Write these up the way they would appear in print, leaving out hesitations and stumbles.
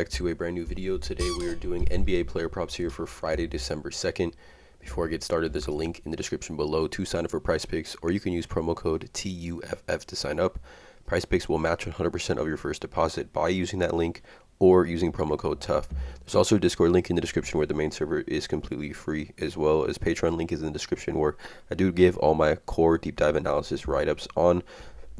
back to a brand new video. Today we are doing NBA player props here for Friday, December 2nd. Before I get started, there's a link in the description below to sign up for PrizePicks, or you can use promo code TUFF to sign up. PrizePicks will match 100% of your first deposit by using that link or using promo code TUFF. There's also a Discord link in the description where the main server is completely free, as well as Patreon link is in the description where I do give all my core deep dive analysis write-ups on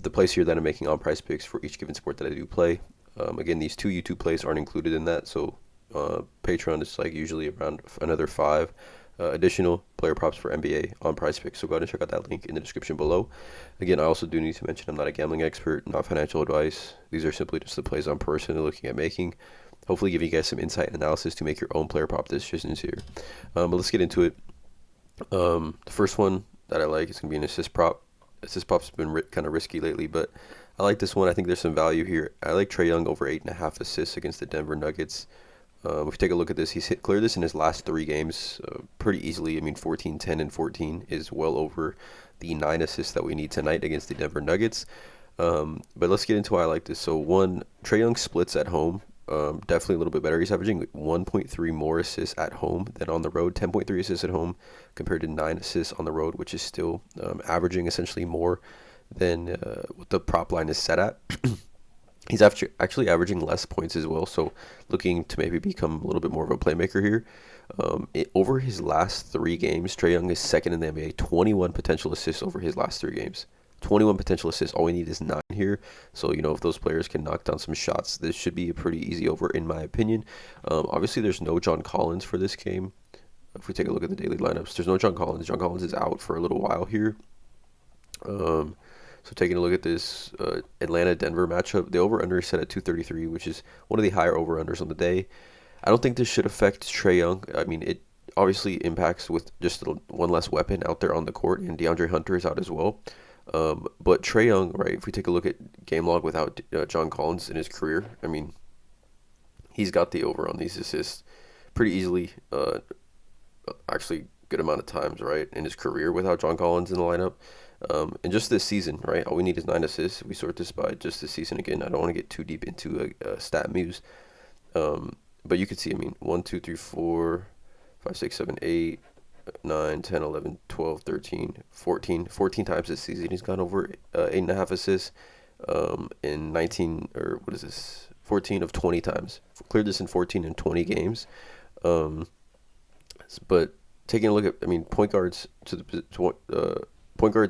the plays here that I'm making on PrizePicks for each given sport that I do play. Again, these two YouTube plays aren't included in that, so Patreon is like usually around another 5 additional player props for NBA on PrizePicks. So go ahead and check out that link in the description below. Again, I also do need to mention I'm not a gambling expert, not financial advice. These are simply just the plays I'm personally looking at making. Hopefully giving you guys some insight and analysis to make your own player prop decisions here. But let's get into it. The first one that I like is going to be an assist prop. Assist prop's been kind of risky lately, but I like this one. I think there's some value here. I like Trae Young over 8.5 assists against the Denver Nuggets. If you take a look at this, he's cleared this in his last 3 games pretty easily. I mean, 14, 10, and 14 is well over the 9 assists that we need tonight against the Denver Nuggets. But let's get into why I like this. So, one, Trae Young splits at home. Definitely a little bit better. He's averaging 1.3 more assists at home than on the road. 10.3 assists at home compared to 9 assists on the road, which is still averaging essentially more than what the prop line is set at. He's actually averaging less points as well, so looking to maybe become a little bit more of a playmaker here. Over his last 3 games, Trae Young is second in the NBA, 21 potential assists over his last 3 games. 21 potential assists. All we need is 9 here. So, if those players can knock down some shots, this should be a pretty easy over, in my opinion. Obviously, there's no John Collins for this game. If we take a look at the daily lineups, there's no John Collins. John Collins is out for a little while here. So taking a look at this Atlanta-Denver matchup, the over-under is set at 233, which is one of the higher over-unders on the day. I don't think this should affect Trae Young. I mean, it obviously impacts with just one less weapon out there on the court, and DeAndre Hunter is out as well. But Trae Young, right, if we take a look at game log without John Collins in his career, I mean, he's got the over on these assists pretty easily, actually good amount of times, right, in his career without John Collins in the lineup. And just this season, right, all we need is 9 assists. If we sort this by just this season, again, I don't want to get too deep into a stat muse. But you can see, I mean, 1, 2, 3, 4, 5, 6, 7, 8, 9, 10, 11, 12, 13, 14 times this season. He's gone over 8.5 assists in 19, or what is this, 14 of 20 times. Cleared this in 14 and 20 games. But taking a look at, I mean, point guards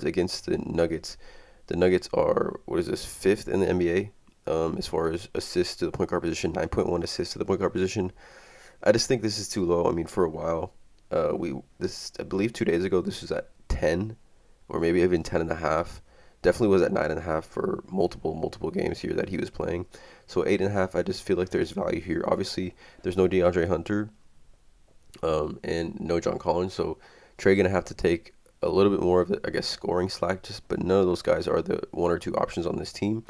against the Nuggets. The Nuggets are, 5th in the NBA as far as assists to the point guard position, 9.1 assists to the point guard position. I just think this is too low. I mean, for a while, I believe 2 days ago, this was at 10 or maybe even 10.5. Definitely was at 9.5 for multiple games here that he was playing. So 8.5, I just feel like there's value here. Obviously, there's no DeAndre Hunter and no John Collins, so Trae gonna have to take a little bit more of the, I guess, scoring slack, but none of those guys are the 1 or 2 options on this team.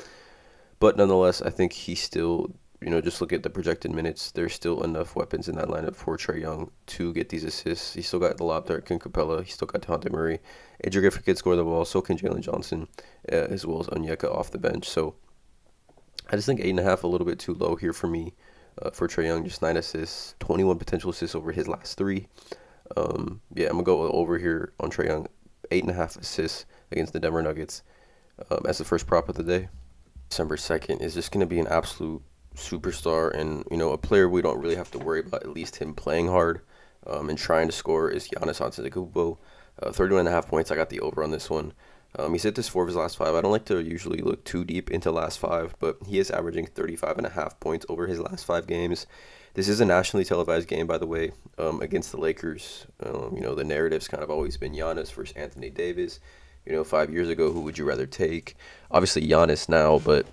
But nonetheless, I think he still, just look at the projected minutes. There's still enough weapons in that lineup for Trae Young to get these assists. He's still got the lob there, Ken Capella. He's still got Dejounte Murray. Andrew Griffin can score the ball. So can Jalen Johnson, as well as Onyeka off the bench. So I just think 8.5 a little bit too low here for me. For Trae Young, just 9 assists, 21 potential assists over his last 3. I'm going to go over here on Trae Young, 8.5 assists against the Denver Nuggets as the first prop of the day. December 2nd is just going to be an absolute superstar, and, a player we don't really have to worry about, at least him playing hard and trying to score, is Giannis Antetokounmpo. 31.5 points, I got the over on this one. He's hit this 4 of his last 5. I don't like to usually look too deep into last 5, but he is averaging 35.5 points over his last 5 games. This is a nationally televised game, by the way, against the Lakers. The narrative's kind of always been Giannis versus Anthony Davis. 5 years ago, who would you rather take? Obviously, Giannis now, but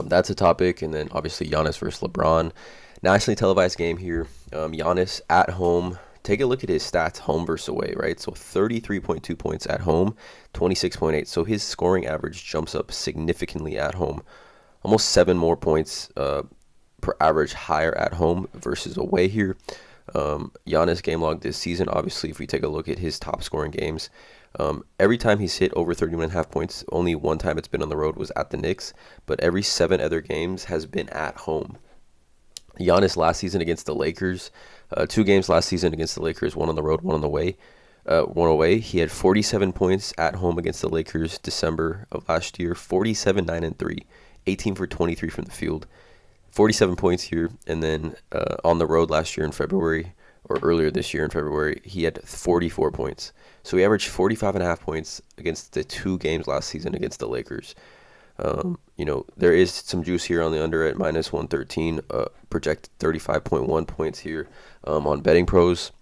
that's a topic. And then, obviously, Giannis versus LeBron. Nationally televised game here. Giannis at home. Take a look at his stats, home versus away, right? So 33.2 points at home, 26.8. So his scoring average jumps up significantly at home. Almost 7 more points per average higher at home versus away here. Giannis game log this season, obviously, if we take a look at his top scoring games, every time he's hit over 31.5 points, only one time it's been on the road was at the Knicks, but every 7 other games has been at home. Giannis last season against the Lakers, 2 games last season against the Lakers, one on the road, one on the way. One away. He had 47 points at home against the Lakers December of last year. 47, 9 and 3, 18 for 23 from the field. 47 points here, and then on the road last year in February, or earlier this year in February, he had 44 points. So he averaged 45.5 points against the 2 games last season against the Lakers. There is some juice here on the under at minus 113, projected 35.1 points here on Betting Pros.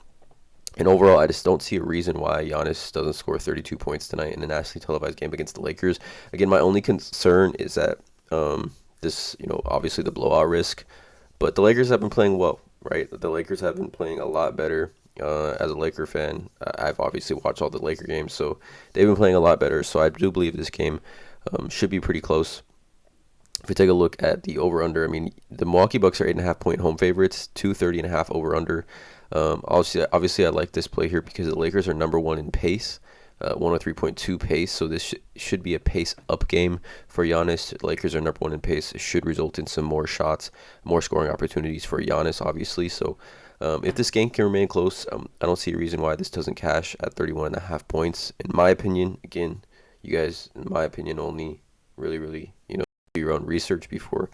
And overall, I just don't see a reason why Giannis doesn't score 32 points tonight in a nationally televised game against the Lakers. Again, my only concern is that obviously the blowout risk. But the Lakers have been playing well, right? The Lakers have been playing a lot better. As a Laker fan, I've obviously watched all the Laker games, so they've been playing a lot better. So I do believe this game should be pretty close. If we take a look at the over-under, I mean, the Milwaukee Bucks are 8.5-point home favorites, 230.5 over-under. Obviously, I like this play here because the Lakers are number one in pace, 103.2 pace. So this should be a pace up game for Giannis. The Lakers are number one in pace. It should result in some more shots, more scoring opportunities for Giannis, obviously. So if this game can remain close, I don't see a reason why this doesn't cash at 31.5 points. In my opinion, again, you guys, in my opinion, only really, do your own research before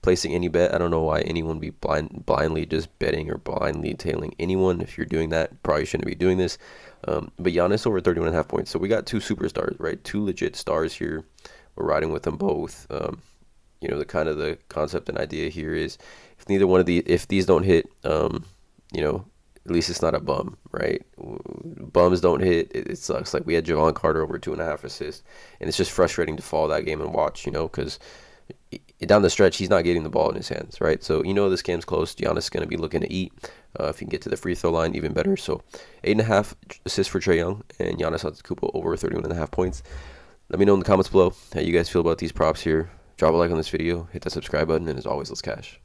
placing any bet. I don't know why anyone would be blindly just betting or blindly tailing anyone. If you're doing that, probably shouldn't be doing this. But Giannis over 31.5 points. So we got 2 superstars, right? 2 legit stars here. We're riding with them both. The concept and idea here is if these don't hit, at least it's not a bum, right? Bums don't hit. It sucks. Like we had Javon Carter over 2.5 assists, and it's just frustrating to follow that game and watch, because down the stretch, he's not getting the ball in his hands, right? So, this game's close. Giannis is going to be looking to eat. If he can get to the free throw line, even better. So, 8.5 assists for Trae Young and Giannis Antetokounmpo over 31.5 points. Let me know in the comments below how you guys feel about these props here. Drop a like on this video, hit that subscribe button, and as always, let's cash.